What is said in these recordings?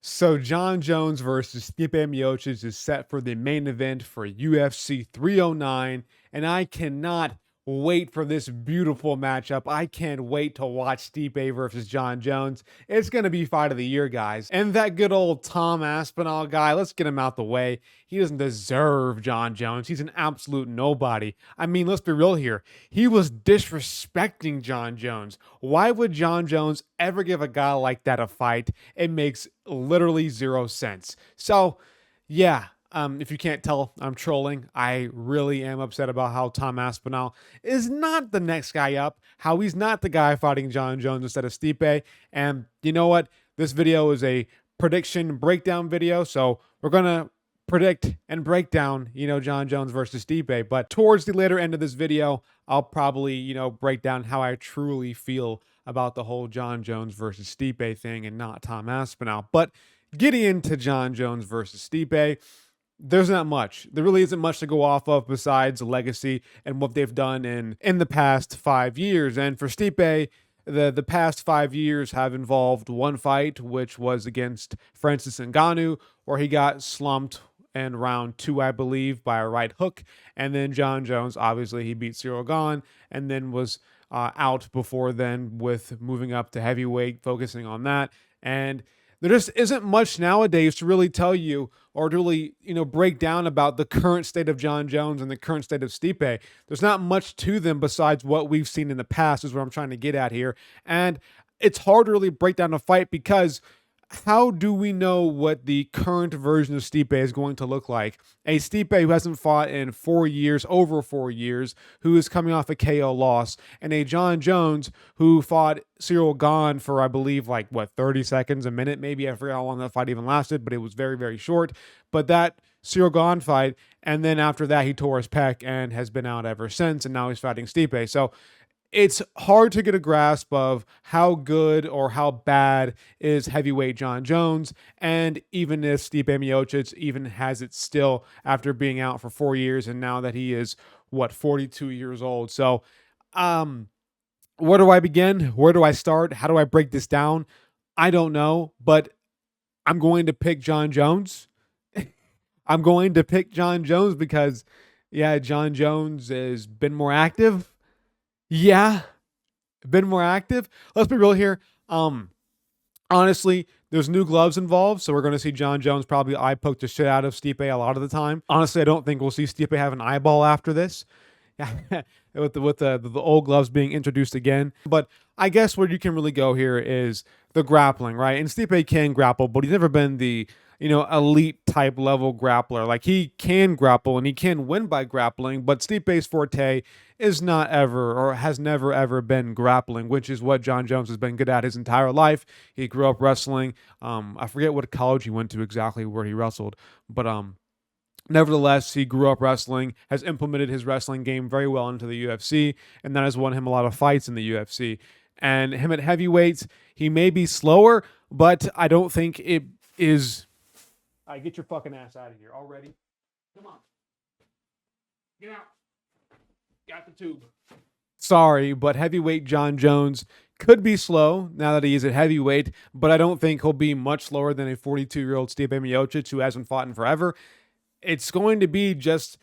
So John Jones versus Stipe Miocic is set for the main event for UFC 309, and I cannot wait for this beautiful matchup. I can't wait to watch Stipe versus John Jones. It's going to be fight of the year, guys. And that good old Tom Aspinall guy, let's get him out the way. He doesn't deserve John Jones. He's an absolute nobody. I mean, let's be real here. He was disrespecting John Jones. Why would John Jones ever give a guy like that a fight? It makes literally zero sense. So, yeah, if you can't tell, I'm trolling. I really am upset about how Tom Aspinall is not the next guy up, how he's not the guy fighting John Jones instead of Stipe. And you know what? This video is a prediction breakdown video, so we're going to predict and break down, John Jones versus Stipe. But towards the later end of this video, I'll probably, break down how I truly feel about the whole John Jones versus Stipe thing and not Tom Aspinall. But getting into John Jones versus Stipe, there's not much. There really isn't much to go off of besides legacy and what they've done in the past 5 years. And for Stipe, the past 5 years have involved one fight, which was against Francis Ngannou, where he got slumped in round 2, I believe, by a right hook. And then John Jones, obviously, he beat Cyril Gane and then was out before then with moving up to heavyweight, focusing on that. And there just isn't much nowadays to really tell you or to really, break down about the current state of John Jones and the current state of Stipe. There's not much to them besides what we've seen in the past is what I'm trying to get at here. And it's hard to really break down a fight because how do we know what the current version of Stipe is going to look like? A Stipe who hasn't fought in 4 years, over 4 years, who is coming off a KO loss, and a John Jones who fought Cyril Gane for, I believe, 30 seconds, a minute, maybe. I forget how long that fight even lasted, but it was very, very short. But that Cyril Gane fight, and then after that, he tore his pec and has been out ever since, and now he's fighting Stipe. So it's hard to get a grasp of how good or how bad is heavyweight John Jones. And even if Stipe Miocic even has it still after being out for 4 years and now that he is, 42 years old. So where do I begin? Where do I start? How do I break this down? I don't know, but I'm going to pick John Jones. I'm going to pick John Jones because, yeah, John Jones has been more active. Yeah, been more active. Let's be real here. Honestly, there's new gloves involved, so we're going to see John Jones probably eye poke the shit out of Stipe a lot of the time. Honestly, I don't think we'll see Stipe have an eyeball after this. with the old gloves being introduced again. But I guess where you can really go here is the grappling, right? And Stipe can grapple, but he's never been the elite type level grappler. Like, he can grapple and he can win by grappling, but Stipe's forte is not ever or has never ever been grappling, which is what John Jones has been good at his entire life. He grew up wrestling. I forget what college he went to exactly where he wrestled, but nevertheless, he grew up wrestling, has implemented his wrestling game very well into the UFC, and that has won him a lot of fights in the UFC. And him at heavyweights, he may be slower, but I don't think it is. Get your fucking ass out of here already. Come on. Get out. Got the tube. Sorry, but heavyweight John Jones could be slow now that he is at heavyweight, but I don't think he'll be much slower than a 42-year-old Stipe Miocic who hasn't fought in forever. It's going to be just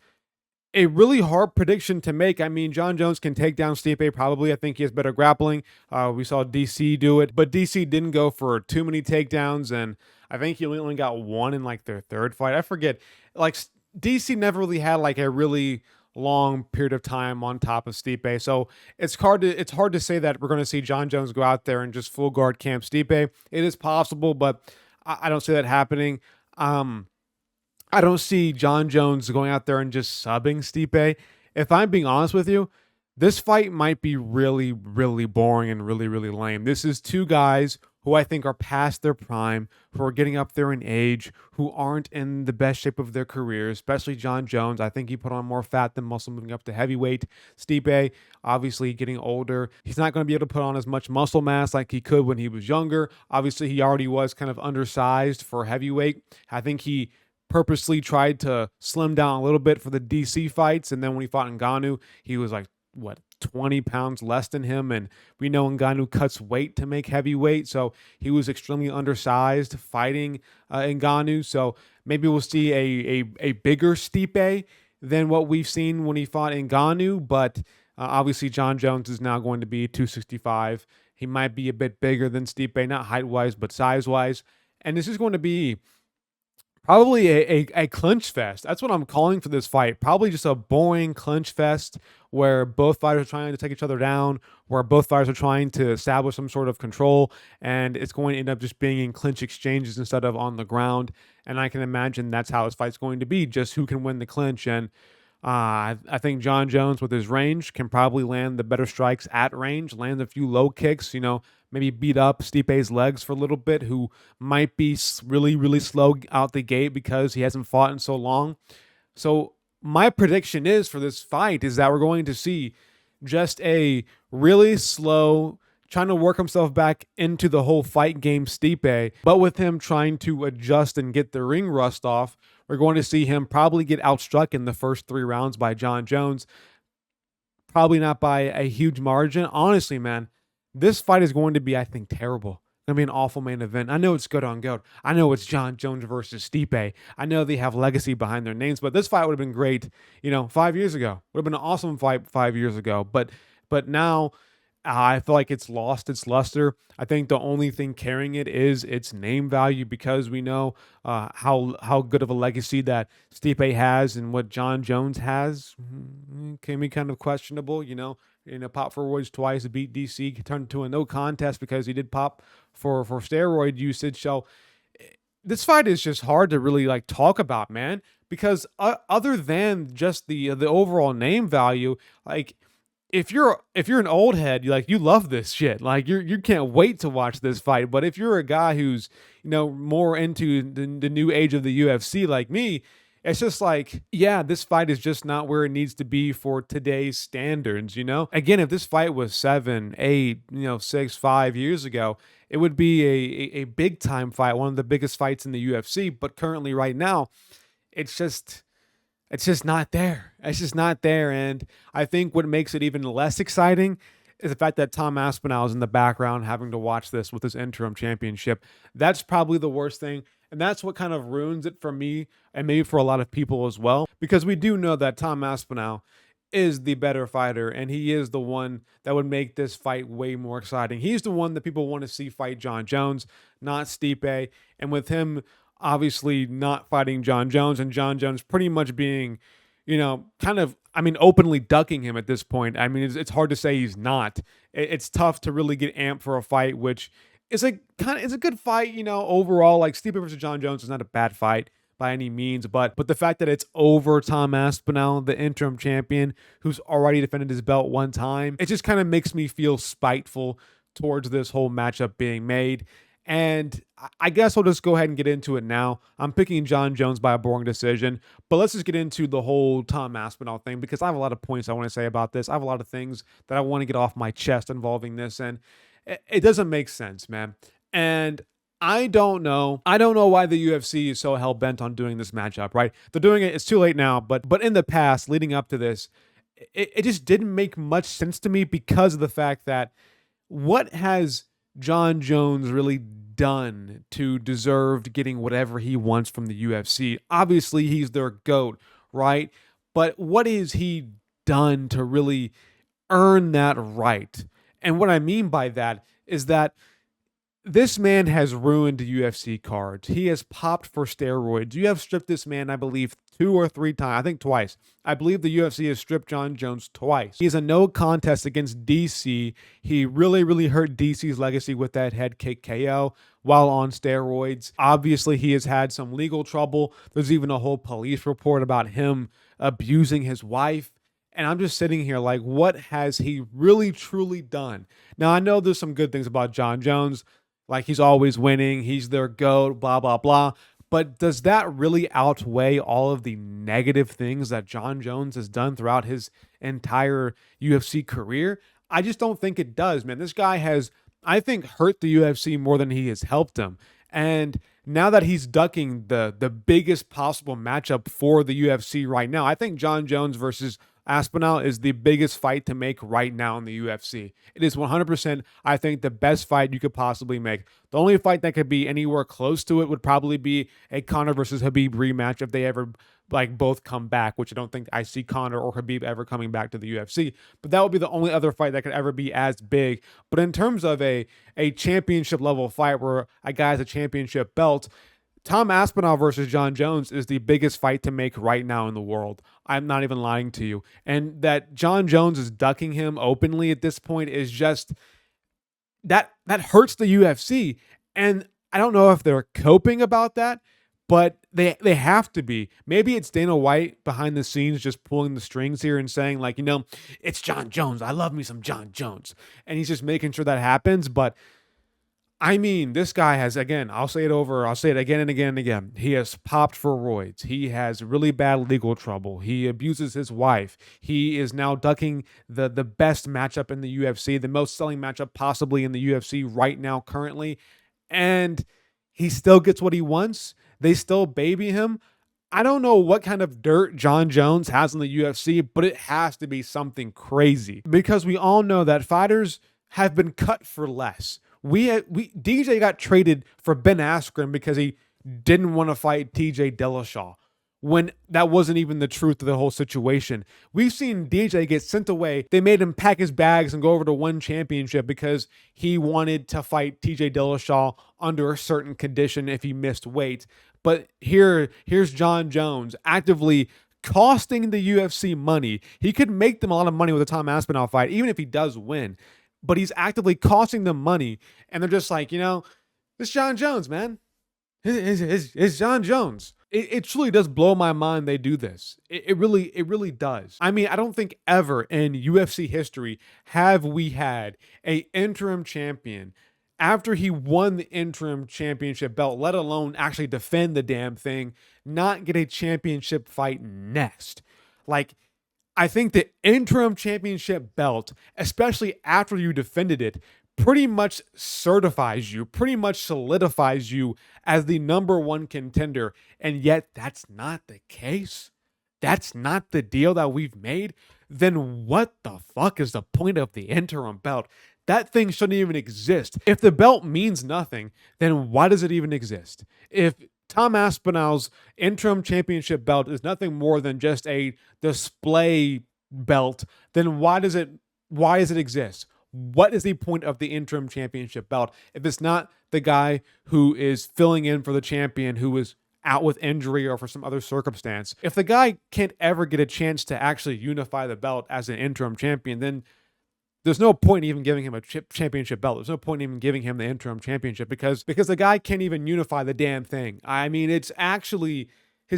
a really hard prediction to make. I mean, John Jones can take down Stipe probably. I think he has better grappling. We saw DC do it, but DC didn't go for too many takedowns, and I think he only got one in their third fight. I forget. DC never really had a really long period of time on top of Stipe. So it's hard to say that we're going to see John Jones go out there and just full guard camp Stipe. It is possible, but I don't see that happening. I don't see John Jones going out there and just subbing Stipe. If I'm being honest with you, this fight might be really, really boring and really, really lame. This is two guys who I think are past their prime, who are getting up there in age, who aren't in the best shape of their careers, especially John Jones. I think he put on more fat than muscle moving up to heavyweight. Stipe, obviously getting older. He's not going to be able to put on as much muscle mass like he could when he was younger. Obviously, he already was kind of undersized for heavyweight. I think he purposely tried to slim down a little bit for the DC fights, and then when he fought Ngannou, he was what, 20 pounds less than him, and we know Ngannou cuts weight to make heavyweight, so he was extremely undersized fighting Ngannou. So maybe we'll see a bigger Stipe than what we've seen when he fought Ngannou, but obviously John Jones is now going to be 265. He might be a bit bigger than Stipe, not height wise, but size wise, and this is going to be probably a clinch fest. That's what I'm calling for this fight. Probably just a boring clinch fest where both fighters are trying to take each other down, where both fighters are trying to establish some sort of control, and it's going to end up just being in clinch exchanges instead of on the ground. And I can imagine that's how this fight's going to be, just who can win the clinch. And I think John Jones, with his range, can probably land the better strikes at range, land a few low kicks, maybe beat up Stipe's legs for a little bit, who might be really, really slow out the gate because he hasn't fought in so long. So my prediction is for this fight is that we're going to see just a really slow, trying to work himself back into the whole fight game Stipe, but with him trying to adjust and get the ring rust off, we're going to see him probably get outstruck in the first 3 rounds by John Jones. Probably not by a huge margin. Honestly, man, this fight is going to be, I think, terrible. It's going to be an awful main event. I know it's good on GOAT. I know it's John Jones versus Stipe. I know they have legacy behind their names, but this fight would have been great, 5 years ago. Would have been an awesome fight 5 years ago. But now I feel like it's lost its luster. I think the only thing carrying it is its name value, because we know how good of a legacy that Stipe has, and what John Jones has can be kind of questionable. Pop for roids twice, beat DC, turned into a no contest because he did pop for steroid usage. So this fight is just hard to really talk about, man, because other than just the overall name value, if you're an old head, you love this shit. You can't wait to watch this fight. But if you're a guy who's more into the new age of the UFC like me, it's just yeah, this fight is just not where it needs to be for today's standards. Again, if this fight was 7, 8, 6, 5 years ago, it would be a big time fight, one of the biggest fights in the UFC. But currently, right now, it's just not there. It's just not there. And I think what makes it even less exciting is the fact that Tom Aspinall is in the background having to watch this with his interim championship. That's probably the worst thing. And that's what kind of ruins it for me, and maybe for a lot of people as well, because we do know that Tom Aspinall is the better fighter, and he is the one that would make this fight way more exciting. He's the one that people want to see fight John Jones, not Stipe. And with him obviously not fighting John Jones, and John Jones pretty much being, openly ducking him at this point. It's hard to say he's not. It's tough to really get amped for a fight, which is it's a good fight, overall. Stipe versus John Jones is not a bad fight by any means, but the fact that it's over Tom Aspinall, the interim champion, who's already defended his belt one time, it just kind of makes me feel spiteful towards this whole matchup being made. And I guess I'll just go ahead and get into it now. I'm picking John Jones by a boring decision, but let's just get into the whole Tom Aspinall thing, because I have a lot of points I want to say about this. I have a lot of things that I want to get off my chest involving this, and it doesn't make sense, man. And I don't know why the UFC is so hell-bent on doing this matchup, right? They're doing it. It's too late now, but in the past, leading up to this, it just didn't make much sense to me, because of the fact that what has John Jones really done to deserve getting whatever he wants from the UFC? Obviously, he's their GOAT, right? But what has he done to really earn that right? And what I mean by that is that this man has ruined UFC cards. He has popped for steroids. You have stripped this man, I believe, 2 or 3 times. I think twice. I believe the UFC has stripped John Jones twice. He has a no contest against DC. He really, really hurt DC's legacy with that head kick KO while on steroids. Obviously, he has had some legal trouble. There's even a whole police report about him abusing his wife. And I'm just sitting here what has he really, truly done? Now, I know there's some good things about John Jones. He's always winning. He's their GOAT, blah, blah, blah. But does that really outweigh all of the negative things that John Jones has done throughout his entire UFC career? I just don't think it does, man. This guy has, I think, hurt the UFC more than he has helped them. And now that he's ducking the biggest possible matchup for the UFC right now, I think John Jones versus Aspinall is the biggest fight to make right now in the UFC. It is 100%, I think, the best fight you could possibly make. The only fight that could be anywhere close to it would probably be a Conor versus Khabib rematch if they ever like both come back, which I don't think I see Conor or Khabib ever coming back to the UFC. But that would be the only other fight that could ever be as big. But in terms of a championship level fight where a guy has a championship belt, Tom Aspinall versus John Jones is the biggest fight to make right now in the world. I'm not even lying to you. And that John Jones is ducking him openly at this point is just that hurts the UFC. And I don't know if they're coping about that, but they have to be. Maybe it's Dana White behind the scenes just pulling the strings here and saying like, it's John Jones. I love me some John Jones. And he's just making sure that happens, but I mean, this guy has, again, I'll say it again and again and again. He has popped for roids. He has really bad legal trouble. He abuses his wife. He is now ducking the best matchup in the UFC, the most selling matchup possibly in the UFC right now currently. And he still gets what he wants. They still baby him. I don't know what kind of dirt John Jones has in the UFC, but it has to be something crazy because we all know that fighters have been cut for less. DJ got traded for Ben Askren because he didn't want to fight TJ Dillashaw when that wasn't even the truth of the whole situation. We've seen DJ get sent away. They made him pack his bags and go over to one championship because he wanted to fight TJ Dillashaw under a certain condition if he missed weight. But here's John Jones actively costing the UFC money. He could make them a lot of money with a Tom Aspinall fight, even if he does win. But he's actively costing them money, and they're just like, it's John Jones, man. It's John Jones. It truly does blow my mind they do this. It really does. I mean, I don't think ever in UFC history have we had a interim champion after he won the interim championship belt, let alone actually defend the damn thing, not get a championship fight next. Like, I think the interim championship belt, especially after you defended it, pretty much certifies you, pretty much solidifies you as the number one contender. And yet that's not the case. That's not the deal that we've made. Then what the fuck is the point of the interim belt? That thing shouldn't even exist. If the belt means nothing, then why does it even exist? If Tom Aspinall's interim championship belt is nothing more than just a display belt, then why does it exist? What is the point of the interim championship belt if it's not the guy who is filling in for the champion who is out with injury or for some other circumstance? If the guy can't ever get a chance to actually unify the belt as an interim champion, then there's no point in even giving him a championship belt. There's no point in even giving him the interim championship because the guy can't even unify the damn thing. I mean, his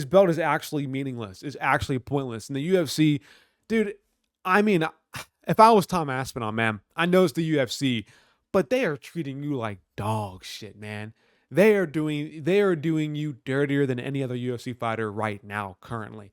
belt is actually meaningless. It's actually pointless. In the UFC, dude, I mean, if I was Tom Aspinall, man, I know it's the UFC, but they are treating you like dog shit, man. They are doing you dirtier than any other UFC fighter right now, currently.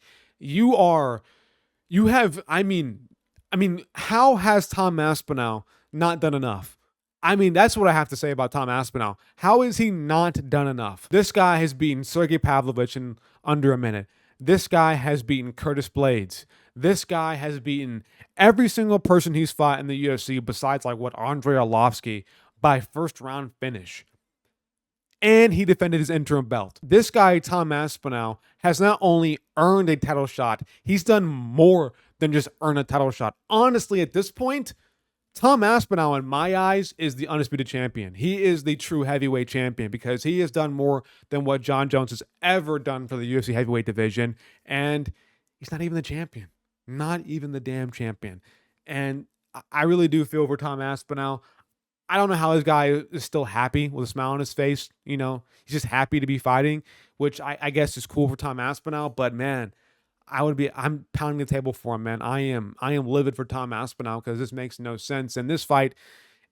I mean, how has Tom Aspinall not done enough? I mean, that's what I have to say about Tom Aspinall. How is he not done enough? This guy has beaten Sergey Pavlovich in under a minute. This guy has beaten Curtis Blades. This guy has beaten every single person he's fought in the UFC besides Andrei Arlovsky by first round finish. And he defended his interim belt. This guy, Tom Aspinall, has not only earned a title shot, he's done more than just earn a title shot. Honestly, at this point, Tom Aspinall, in my eyes, is the undisputed champion. He is the true heavyweight champion because he has done more than what John Jones has ever done for the UFC heavyweight division. And he's not even the champion. Not even the damn champion. And I really do feel for Tom Aspinall. I don't know how this guy is still happy with a smile on his face. He's just happy to be fighting, which I guess is cool for Tom Aspinall. But man, I'm pounding the table for him, man. I am livid for Tom Aspinall because this makes no sense. And this fight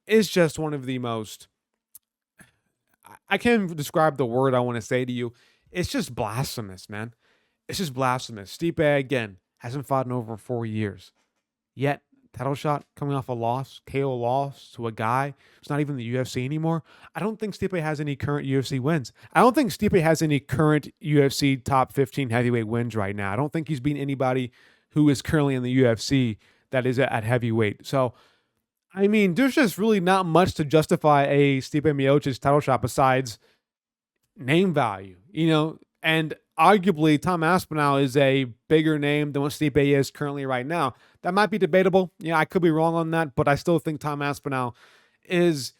is just one of the most, I can't even describe the word I want to say to you. It's just blasphemous, man. It's just blasphemous. Stipe, again, hasn't fought in over 4 years. Yet, title shot coming off a loss, KO loss to a guy who's not even in the UFC anymore. I don't think Stipe has any current UFC wins. I don't think Stipe has any current UFC top 15 heavyweight wins right now. I don't think he's beaten anybody who is currently in the UFC that is at heavyweight. So, I mean, there's just really not much to justify a Stipe Miocic title shot besides name value, and arguably Tom Aspinall is a bigger name than what Stipe is currently right now. That might be debatable. Yeah, I could be wrong on that, but I still think Tom Aspinall is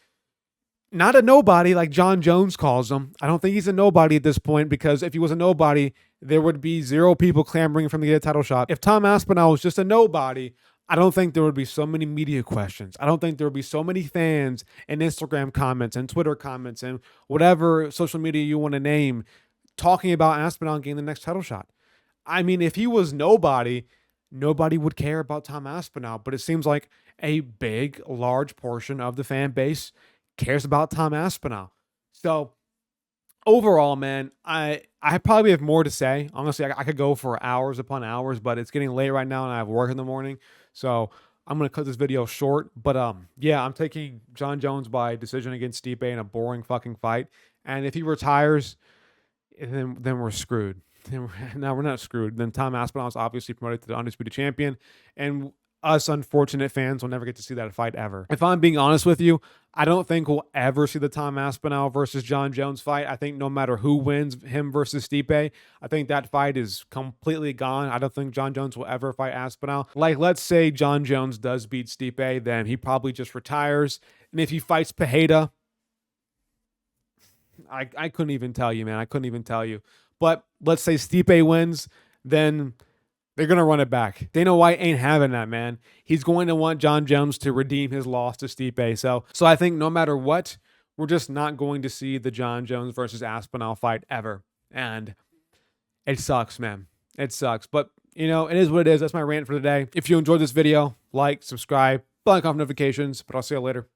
not a nobody like John Jones calls him. I don't think he's a nobody at this point, because if he was a nobody, there would be zero people clamoring for him to get a title shot. If Tom Aspinall was just a nobody, I don't think there would be so many media questions. I don't think there would be so many fans and Instagram comments and Twitter comments and whatever social media you want to name talking about Aspinall getting the next title shot. I mean, if he was nobody, nobody would care about Tom Aspinall, but it seems like a big, large portion of the fan base cares about Tom Aspinall. So overall, man, I probably have more to say. Honestly, I could go for hours upon hours, but it's getting late right now and I have work in the morning. So I'm going to cut this video short. But yeah, I'm taking John Jones by decision against Stipe in a boring fucking fight. And if he retires, then we're screwed. No, we're not screwed. Then Tom Aspinall is obviously promoted to the undisputed champion, and us unfortunate fans will never get to see that fight ever. If I'm being honest with you, I don't think we'll ever see the Tom Aspinall versus John Jones fight. I think no matter who wins, him versus Stipe, I think that fight is completely gone. I don't think John Jones will ever fight Aspinall. Like, let's say John Jones does beat Stipe, then he probably just retires. And if he fights Pereira, I couldn't even tell you, man. I couldn't even tell you. But let's say Stipe wins, then they're going to run it back. Dana White ain't having that, man. He's going to want John Jones to redeem his loss to Stipe. So I think no matter what, we're just not going to see the John Jones versus Aspinall fight ever. And it sucks, man. It sucks. But, it is what it is. That's my rant for today. If you enjoyed this video, like, subscribe, bell icon for notifications. But I'll see you later.